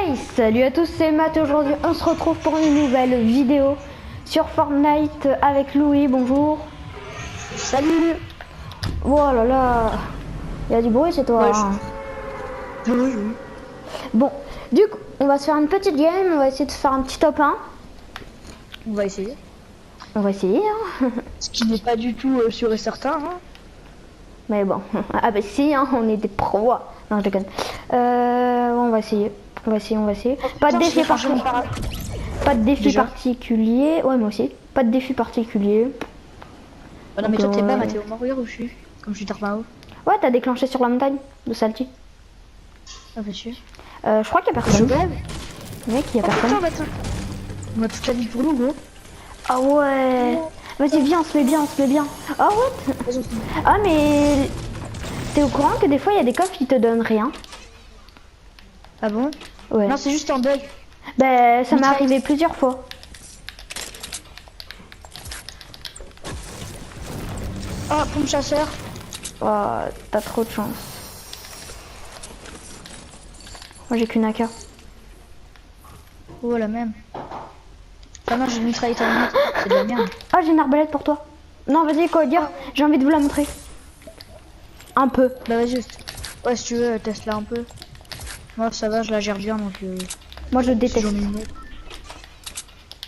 Hey, salut à tous, c'est Matt. Aujourd'hui, on se retrouve pour une nouvelle vidéo sur Fortnite avec Louis. Bonjour. Salut. Oh là là, il y a du bruit chez toi. Ouais, Hein. Oui. Bon, du coup, on va se faire une petite game. On va essayer de faire un petit top 1. On va essayer. On va essayer. Hein. Ce qui n'est pas du tout sûr et certain. Hein. Mais bon, ah bah si, hein, on est des pros. Non, je déconne. On va essayer. On va essayer. Oh, Pas de putain, défi Pas de défi Déjà particulier. Ouais, moi aussi. Pas de défi particulier. Oh non mais toi t'es pas ouais. Mathéo Warrior ou je suis comme je suis Tarmao. Ouais, t'as déclenché sur la montagne de Salty. Ah bien sûr. Je crois qu'il y a personne. Mec, il y a personne. Putain, Mathieu. On a toute la vie pour nous gros. Ah ouais. Vas-y, viens, on se met bien. Ah ouais. Ah mais t'es au courant que des fois il y a des coffres qui te donnent rien? Ah bon? Ouais. Non c'est juste un bug. Ben ça m'est arrivé plusieurs fois. Ah pompe chasseur. Oh, t'as trop de chance. Moi j'ai qu'une AK. Oh la même. Ah non j'ai une mitraillette à lunettes. C'est de la merde. Ah j'ai une arbalète pour toi. Non vas-y quoi dire, j'ai envie de vous la montrer. Un peu. Bah vas-y juste. Ouais si tu veux teste là un peu. Moi ça va je la gère bien donc Moi je si déteste. j'en ai une autre.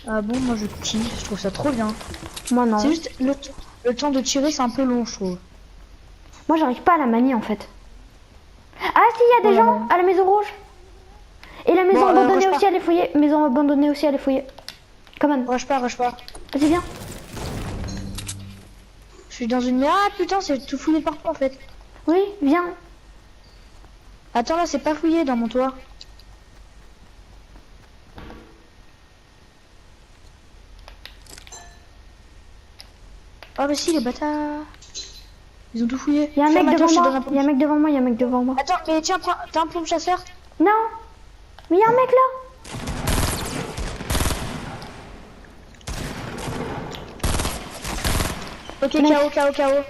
Ah bon moi je kiffe, je trouve ça trop bien. Moi non. C'est juste le temps de tirer c'est un peu long je trouve. Moi j'arrive pas à la manier en fait. Ah si, il y a des gens à la maison rouge. Et la maison abandonnée aussi à les fouiller. Maison abandonnée aussi à les fouiller. Come on. Rush pas. Vas-y viens. Je suis dans une... Ah putain c'est tout fouillé partout en fait. Oui, viens. Attends là c'est pas fouillé dans mon toit. Oh mais si les bâtards. Ils ont tout fouillé. Il y a un mec devant moi. Attends mais tiens t'as un pompe chasseur. Non. Mais il y a un mec là. Ok KO.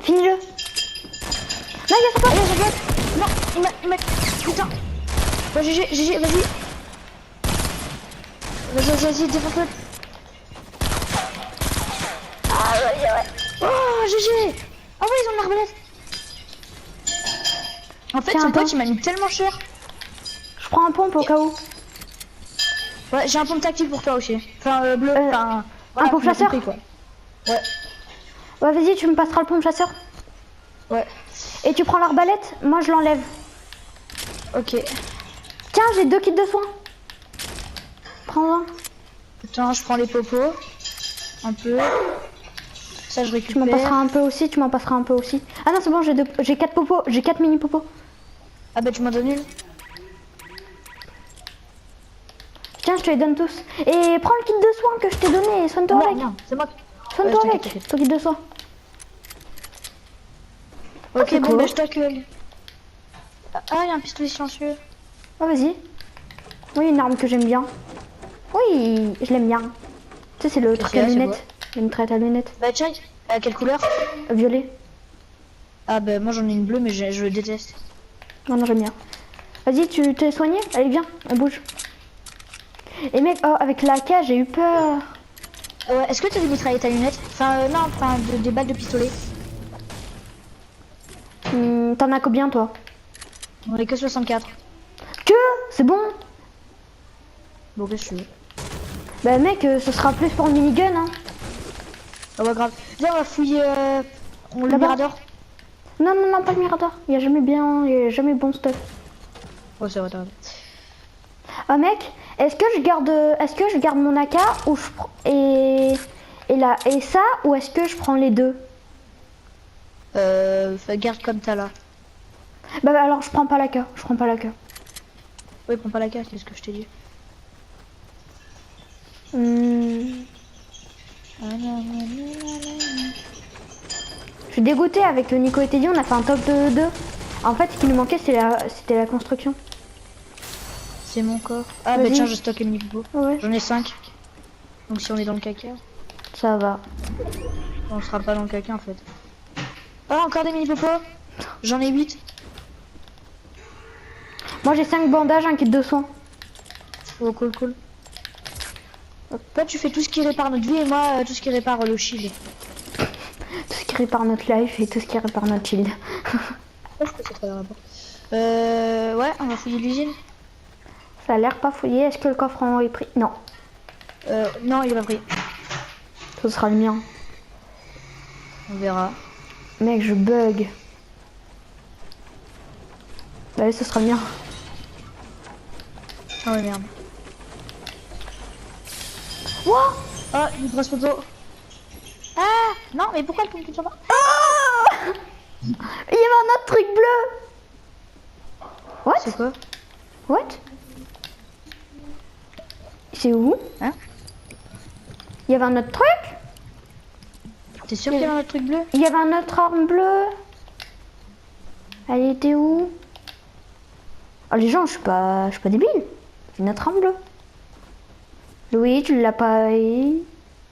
Finis-le. Là il y a son pote. Allez je Non il m'a... Putain. Bah GG vas-y défonce-le. Ah ouais. Oh GG. Ah ouais ils ont l'arbalète. En fait son pote il m'a mis tellement cher. Je prends un pompe au cas où. Ouais j'ai un pompe tactile pour toi aussi. Enfin bleu, enfin... Voilà, un pompe chasseur quoi. Ouais. Ouais vas-y tu me passeras le pompe chasseur. Ouais. Et tu prends l'arbalète, moi je l'enlève. Ok. Tiens j'ai 2 kits de soins. Prends-en. Attends je prends les popos. Un peu. Ça je récupère. Tu m'en passeras un peu aussi, Ah non c'est bon j'ai 4 popos, j'ai 4 mini popos. Ah bah tu m'en donnes une. Tiens je te les donne tous. Et prends le kit de soins que je t'ai donné, soigne-toi avec. Non, c'est moi. Soigne-toi avec ton kit de soins. Ok c'est bon cool. bah je t'accueille. Ah il y a un pistolet silencieux. Ah vas-y. Oui une arme que j'aime bien. Oui je l'aime bien. Tu sais c'est le truc à lunettes. Le mitraillette à lunettes. Bah tiens, à quelle couleur? Violet. Ah bah moi j'en ai une bleue mais je le déteste. Non j'aime bien. Vas-y tu t'es soigné? Allez viens, on bouge. Et mec, oh, avec la AK j'ai eu peur. Ouais, est-ce que t'as des mitraillettes à lunettes? Enfin non, enfin des balles de pistolet. T'en as combien toi? On est que 64. Que? C'est bon? Bon qu'est-ce que tu veux? Bah mec, ce sera plus pour le minigun hein. Ah bah grave. Viens on va fouiller le mirador. Non, pas le mirador. Il y a jamais bon stuff. Oh c'est vrai, t'as raison. Ah mec, est-ce que je garde mon AK ou je prends et ça ou est-ce que je prends les deux? Garde comme t'as là. Bah alors je prends pas l'AK, Oui prends pas la carte, c'est ce que je t'ai dit. Je suis dégoûtée avec Nico et Teddy, on a fait un top de 2. En fait ce qui nous manquait c'était la construction. C'est mon corps. Ah bah tiens je stocke une mini-go. Ouais. J'en ai 5. Donc si on est dans le caca. Ça va. On sera pas dans le caca en fait. Ah encore des mini-popos. J'en ai 8. Moi j'ai 5 bandages, un kit de soins. Oh, cool. Toi, tu fais tout ce qui répare notre vie et moi, tout ce qui répare le shield. Tout ce qui répare notre life et tout ce qui répare notre shield. Je peux ça là-bas. Ouais, on va fouiller l'usine. Ça a l'air pas fouillé. Est-ce que le coffre en haut est pris? Non. Non, il est pas pris. Ce sera le mien. On verra. Mec, je bug. Bah, ce sera le mien. Oh merde. What? Oh, une grosse photo. Ah non, mais pourquoi elle tombe tout ça? Ah, il y avait un autre truc bleu. What? C'est quoi? What? C'est où? Hein? Il y avait un autre truc? T'es sûr qu'il y a un autre truc bleu? Il y avait un autre arme bleue. Elle était où? Oh les gens, je suis pas débile. C'est une autre arme bleue. Louis, tu l'as pas eu?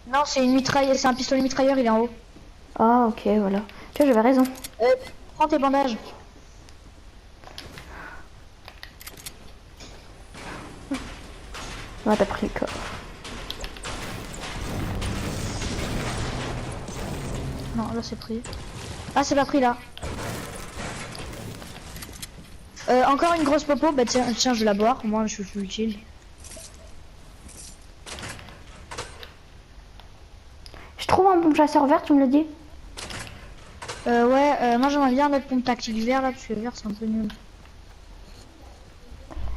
Non, c'est une mitrailleuse, c'est un pistolet mitrailleur, il est en haut. Ah ok, voilà. Tu vois, j'avais raison. Prends tes bandages. Ouais, t'as pris le coffre. Non, là c'est pris. Ah, c'est pas pris là. Encore une grosse popo. Bah tiens, je vais la boire. Moi, je suis full chill. Je trouve un pompe chasseur vert, tu me le dis? Ouais, moi j'aimerais bien notre pompe tactique vert là, parce que vert c'est un peu nul.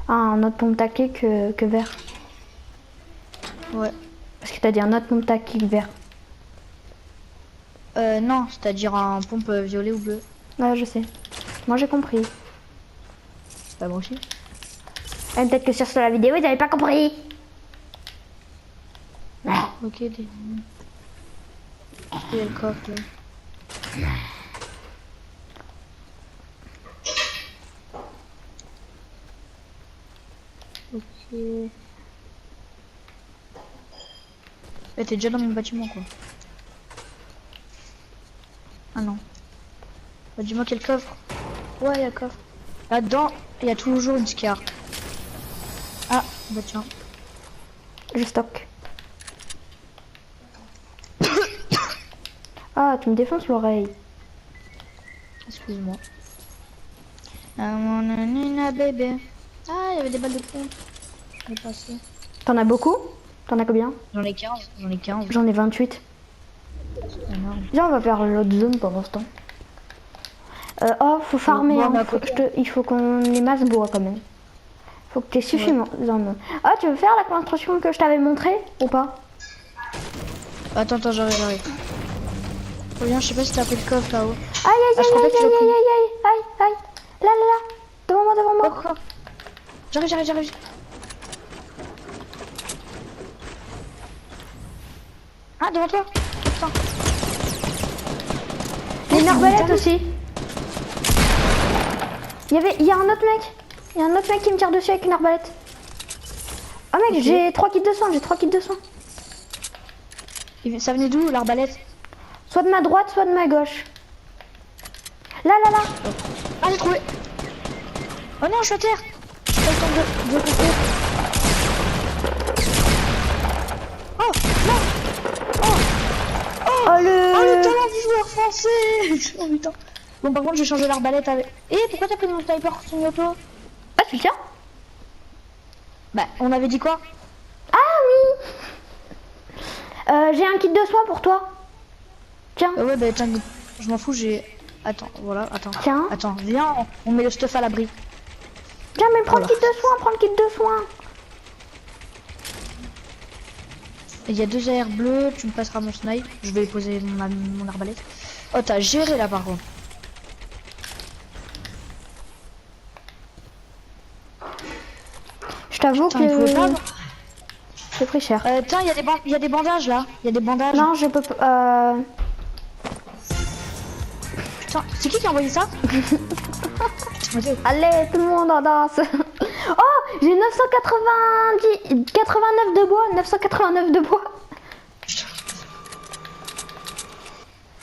Ah, un autre pompe tactique que vert. Ouais. Parce que t'as dit un autre pompe tactique vert. Non, c'est-à-dire un pompe violet ou bleu. Ouais, je sais. Moi j'ai compris. Bah moi aussi. Et peut-être que sur la vidéo, ils avaient pas compris. Ok, des... Il y a le coffre là. Ok. T'es déjà dans mon bâtiment quoi. Ah non. Bah, dis-moi quel coffre. Ouais, il y a le coffre. Là-dedans, il y a toujours une scar. Ah, bah tiens. Je stocke. Ah, tu me défonces l'oreille. Excuse-moi. Nina bébé. Ah, il y avait des balles de pompe. Je l'ai passé. T'en as beaucoup? T'en as combien? J'en ai 15. J'en ai 15. J'en ai 28. C'est énorme. Viens, on va faire l'autre zone pendant ce temps. Oh, faut farmer. Bon, Hein. bah, Il faut qu'on émasse bois quand même. Faut que tu aies suffisamment. Ah, tu veux faire la construction que je t'avais montrée ou pas? Attends, j'arrive. Reviens, je sais pas si t'as pris le coffre là-haut. Aïe, aïe, Ah, je aïe, crois aïe, pas que tu aïe, l'as pris. aïe. Là. Devant moi. J'arrive. Ah, devant toi. Putain. Il y a une arbalète aussi. Il y a un autre mec. Il y a un autre mec qui me tire dessus avec une arbalète. Ah mec, Ok. j'ai 3 kits de soins, Ça venait d'où l'arbalète? Soit de ma droite, soit de ma gauche. Là. Ah, j'ai trouvé. Oh non, je suis à terre. Je suis pas le temps de couper. Oh non. Oh le... talent du joueur français. Oh putain. Bon, par contre, j'ai changé l'arbalète avec... Eh, pourquoi t'as pris mon sniper semi-auto? Ah, tu le tiens? Bah, on avait dit quoi? Ah oui. J'ai un kit de soins pour toi. Tiens. Ouais, bah, attends, je m'en fous, j'ai... Attends, voilà, attends. Tiens. Attends, viens, on met le stuff à l'abri. Tiens, mais prends Voilà. le kit de soins, Il y a 2 AR bleus, tu me passeras mon snipe. Je vais poser mon arbalète. Oh, t'as géré là par contre. Je t'avoue Putain, il pouvait pas. que j'ai pris cher. Tiens, il y a des bandages là. Il y a des bandages. Non, je peux pas... Putain, c'est qui a envoyé ça? Allez, tout le monde en danse. Oh, j'ai 89 de bois, 989 de bois.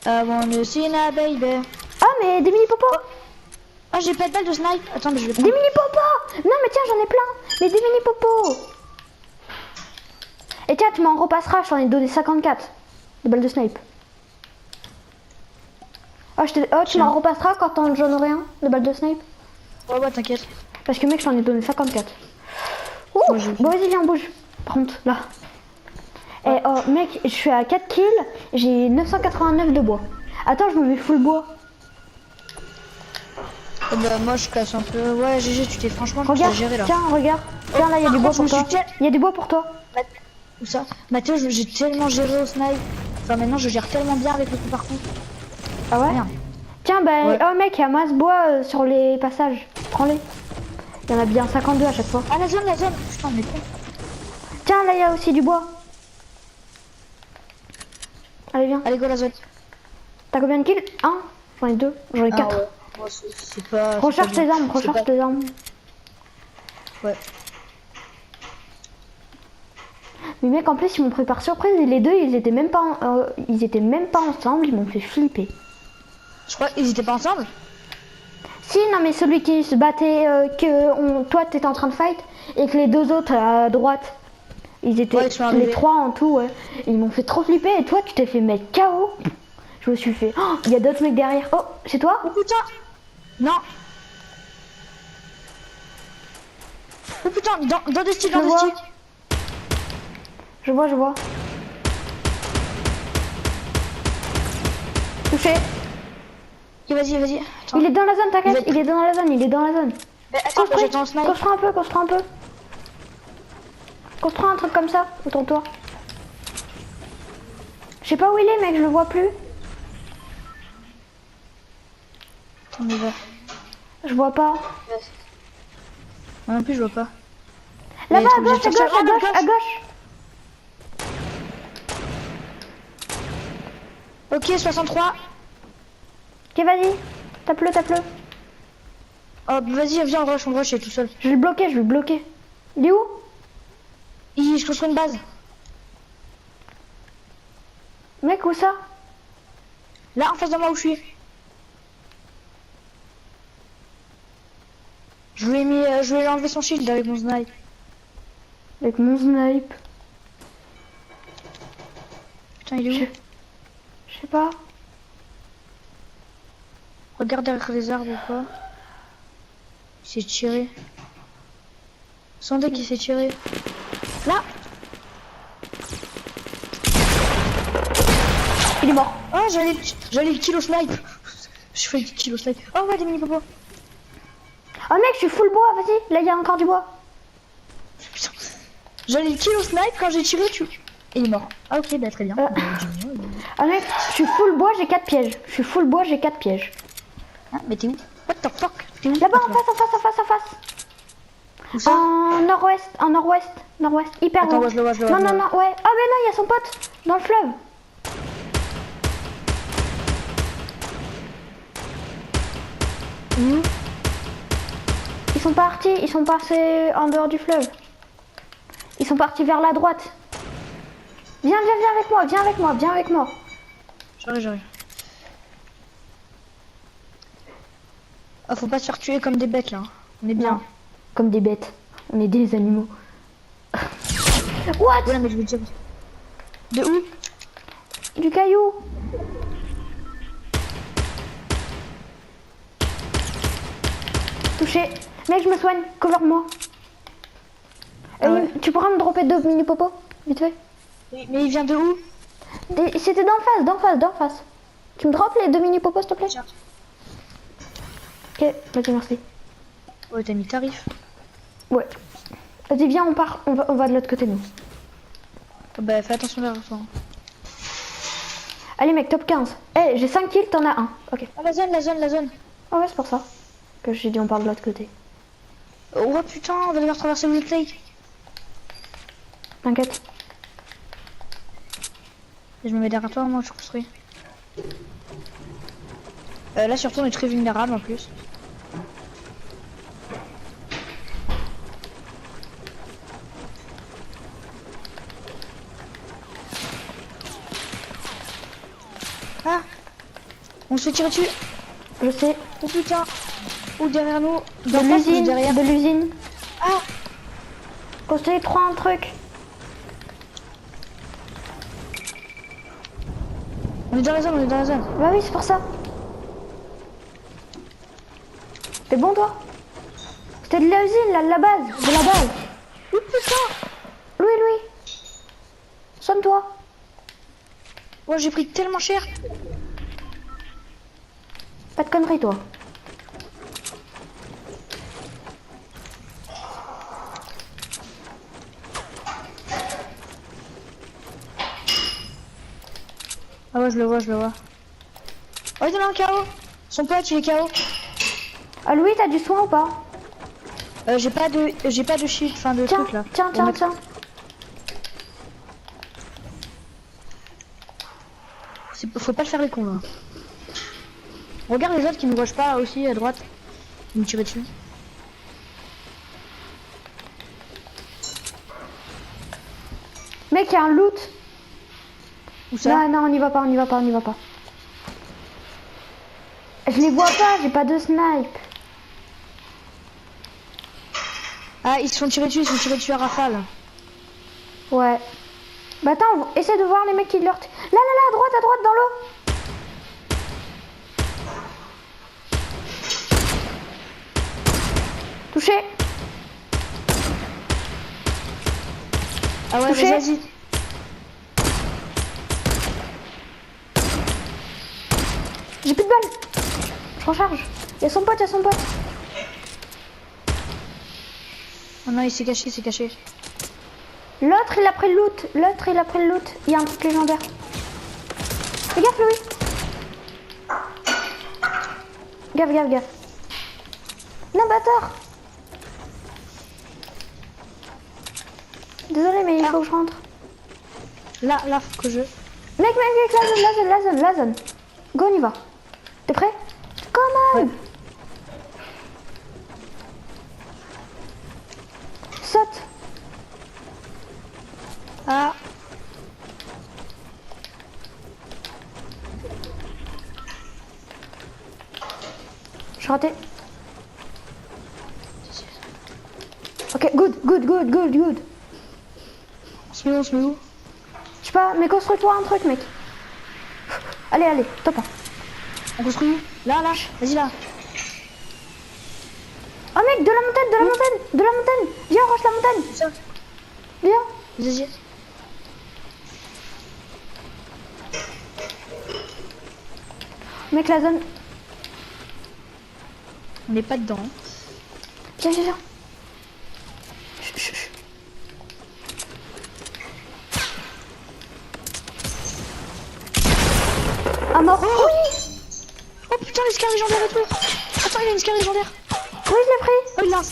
Bon, le Sina baby. Ah, mais des mini popos. Ah, j'ai pas de balle de snipe. Attends, mais je vais Des prendre. mini popos. Non, mais tiens, j'en ai plein. Mais des mini popos. Et tiens, tu m'en repasseras, je t'en ai donné 54 de balles de snipe. Oh, tu m'en repasseras quand j'en aurai un de balles de snipe. Ouais, t'inquiète. Parce que mec, je t'en ai donné 54. Ouh, Moi, bon vas-y, viens, bouge. Par contre, là. Et oh mec, je suis à 4 kills, j'ai 989 de bois. Attends, je me mets full bois. Bah, moi je casse un peu. Ouais, GG, tu t'es franchement Regarde, géré là. tiens, regarde. Tiens, là, il y a du bois pour toi. Il y a du bois pour toi. Où ça? Mathéo, j'ai tellement géré au snipe. Enfin, maintenant je gère tellement bien avec le coup par contre. Ah ouais? Merde. Tiens, bah, Ouais. oh mec, il y a masse bois sur les passages. Prends-les. Il y en a bien 52 à chaque fois. Ah, la zone, la zone. Putain, mais con. Tiens, là, il y a aussi du bois. Allez, viens. Allez, go la zone. T'as combien de kills? 1. J'en ai 2. J'en ai 4. Ah, ouais. Moi, c'est pas. Recharge c'est pas tes bien. armes, C'est recharge pas- tes armes. Ouais. Mais mec, en plus, ils m'ont pris par surprise et les deux, ils étaient même pas, ils étaient même pas ensemble. Ils m'ont fait flipper. Je crois qu'ils étaient pas ensemble. Si, non, mais celui qui se battait, toi, t'étais en train de fight et que les deux autres à droite, ils étaient Ouais, ils sont les arrivés. 3 en tout, ouais. Ils m'ont fait trop flipper et toi, tu t'es fait mettre KO. Je me suis fait. Oh, il y a d'autres mecs derrière. Oh, c'est toi? Oh putain. Non. Oh putain, dans des styles, Je dans des vois. styles. Je vois, je vois. Touché. Ok, vas-y, vas-y. Attends. Il est dans la zone, t'inquiète. Vous êtes- Il est dans la zone, il est dans la zone. Mais attends, Construis, j'attends un snipe. construis un peu, construis un peu. Construis un truc comme ça, autour de toi. Je sais pas où il est, mec, je le vois plus. Attends, mais va. Je vois pas. Moi non plus, je vois pas. Là-bas, Mais à t'es gauche, obligé à de gauche, à sortir. gauche, à gauche. Ok, 63. Ok, vas-y. Tape-le, tape-le. Oh, vas-y, viens, on rush, il est tout seul. Je vais le bloquer, je vais le bloquer. Il est où? Je construis une base. Mec, où ça? Là, en face de moi où je suis. Je lui ai mis, je lui ai enlevé son shield avec mon snipe. Avec mon snipe. Putain, il est où? Je sais pas. Regarde derrière les arbres ou quoi. Il s'est tiré. Sans deck, il s'est tiré. Là. Il est mort. Oh, j'allais le kill au snipe. Je fais le kill au snipe. Oh ouais, des mini popos. Oh mec, je suis full bois, vas-y. Là, il y a encore du bois. Putain. J'allais le kill au snipe quand j'ai tiré, tu. Et il est mort. Ah ok, bah très bien. Ah mec, je suis full bois, j'ai 4 pièges. Je suis full bois, j'ai 4 pièges. Ah, mais t'es où? What the fuck? T'es où? Là-bas, en face, en face, en face, en face. Où ça? En nord-ouest, nord-ouest, hyper Attends, loin. ouais, je le vois, je le Non, vois. non, non, ouais. Ah, mais non, il y a son pote dans le fleuve. Où? Ils sont partis, ils sont passés en dehors du fleuve. Ils sont partis vers la droite. Viens, viens, viens avec moi, viens avec moi, viens avec moi. J'arrive. Ah, faut pas se faire tuer comme des bêtes là. On est bien. Non, comme des bêtes. On est des animaux. What? Voilà, mais je veux dire. De où? Du caillou. Touché. Mec, je me soigne. Cover-moi. Ah ouais. Tu pourras me dropper 2 mini popos? Vite fait. Oui, mais il vient de où? C'était d'en face, d'en face, d'en face. Tu me drops les 2 mini popos, s'il te plaît? Tiens. Ok, vas-y, merci. Ouais, t'as mis tarif. Ouais. Vas-y, viens, on part. On va de l'autre côté, nous. Oh, bah, fais attention derrière toi. Allez, mec, top 15. Eh, j'ai 5 kills, t'en as un. Ok. Ah, la zone. Ah ouais, c'est pour ça que j'ai dit on part de l'autre côté. Oh putain, on va devoir traverser le lake. T'inquiète. Et je me mets derrière toi, moi je construis. Là surtout on est très vulnérable en plus. Ah, on se fait tirer dessus. Je sais. Oh putain. Ou derrière nous. De D'en face ou l'usine, derrière. de l'usine. Ah, Construis 3 un truc. On est dans la zone, on est dans la zone. Bah oui, c'est pour ça. T'es bon, toi? C'était de la usine, là, de la base. De la base. Oui, putain. Louis. Sonne-toi. Oh, j'ai pris tellement cher. Pas de conneries, toi. Ah ouais, je le vois, je le vois. Oh, il est dans le KO. Son pote, il est KO. Ah, Louis, t'as du soin ou pas? J'ai pas de shield, enfin de Tiens, truc là. tiens. Faut pas le faire les cons là. Regarde les autres qui nous rushent pas aussi à droite. Ils me tirent dessus. Mec, il y a un loot. Où ça? Non, on n'y va pas. Je les vois pas, j'ai pas de snipe. Ah, ils se font tirer dessus à rafale. Ouais. Bah attends, essaie de voir les mecs qui leur... Là, à droite, dans l'eau. Touché. Ah ouais, Touché. vas-y. J'ai plus de balles. Je recharge. Il y a son pote. Oh non, il s'est caché. L'autre, il a pris le loot. Il y a un truc légendaire. Fais gaffe, Louis. Gaffe. Non, bâtard. Désolé, mais il faut que je rentre. Là, faut que je... Mec, la zone. Go, on y va. T'es prêt? Come on. Ouais. Saute. Ah. Je suis raté. Ok, good. On se met où? Je sais pas, mais construis-toi un truc, mec. Allez, top 1. On construit où? Là, vas-y là. Oh mec, de la montagne. Viens, on rush la montagne. Ça. Viens. Vas-y. Mec, la zone. On n'est pas dedans. Viens. Chut. Ah mort. Oui. Oh putain, les scars légendaires et tout. Attends, il a une scar légendaire. Oui, je l'ai pris. Oh, il a un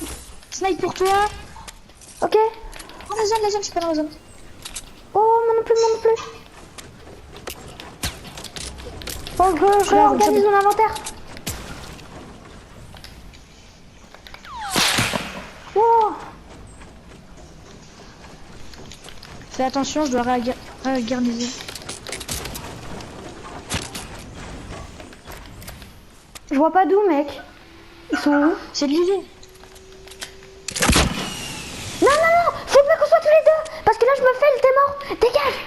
snipe pour toi. Ok. Oh, la zone, je suis pas dans la zone. Oh, moi non plus. Bon, je réorganise mon inventaire. Wow. Fais attention, je dois réorganiser. Je vois pas d'où, mec. Ils sont où? C'est de l'idée. Non, faut pas qu'on soit tous les deux. Parce que là, je me fais, t'es mort. Dégage.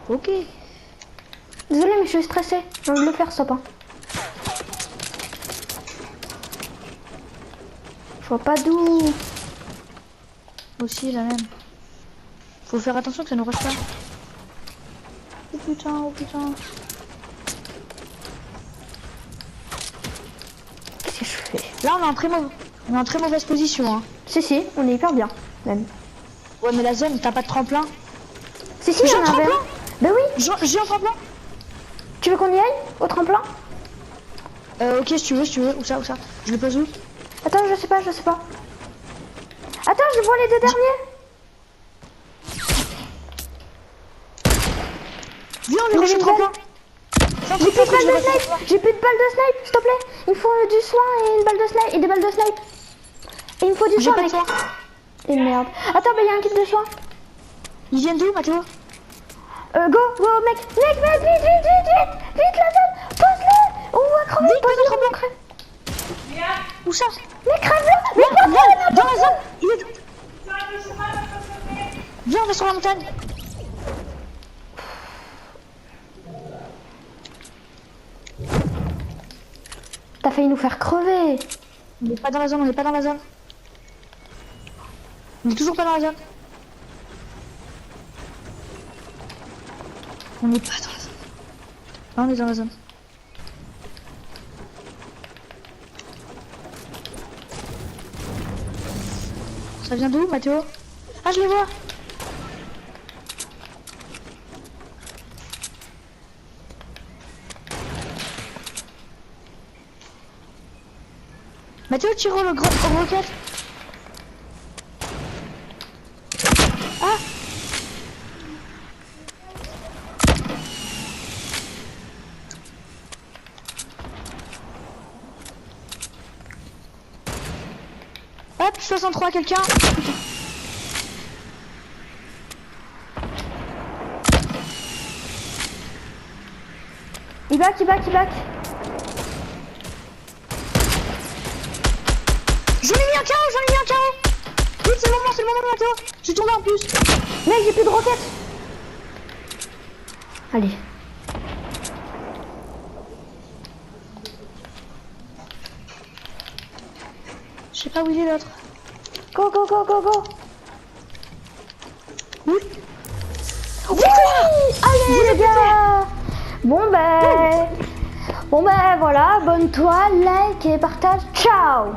Ok. Désolé, mais je suis stressée. J'ai envie de le faire, stop. Je vois pas d'où. Aussi la même. Faut faire attention que ça ne rush pas. Oh putain. Qu'est-ce que je fais? Là, on est en très mauvaise position. Hein. Si, on est hyper bien, même. Ouais, mais la zone, t'as pas de tremplin. Si, J'ai on un a un tremplin. Ben oui. J'ai un tremplin. Tu veux qu'on y aille? Au tremplin? Ok, si tu veux. Où ça? Je le pose où? Attends, je sais pas. Attends, je vois les deux derniers. Viens, on est rush au tremplin. J'ai plus de balles de snipe, s'il te plaît. Il me faut du soin et une balle de snipe et des balles de snipe. Et il me faut du soin, mec. Et merde. Attends, il y a un kit de soin. Ils viennent d'où, Mathéo? Go, mec, vite, la zone, pose-le. On va crever, pose-le, Où ça? Mais crève-le. Mais pose-le. Dans la zone. Viens, on va sur la montagne. failli nous faire crever. On n'est pas dans la zone, on n'est pas dans la zone. On est toujours pas dans la zone. On n'est pas dans la zone. Non, on est dans la zone. Ça vient d'où, Mathéo? Ah, je les vois. Mathéo, tire le gros roquette. Ah! Hop, 63, quelqu'un. Il back. J'en ai mis un carreau. Vite, c'est le moment, Mathéo. Je suis tombé en plus. Mec, j'ai plus de roquettes. Allez. Je sais pas où il est l'autre. Go. Oui. Oui, allez les gars. Bon ben voilà, abonne-toi, like et partage. Ciao.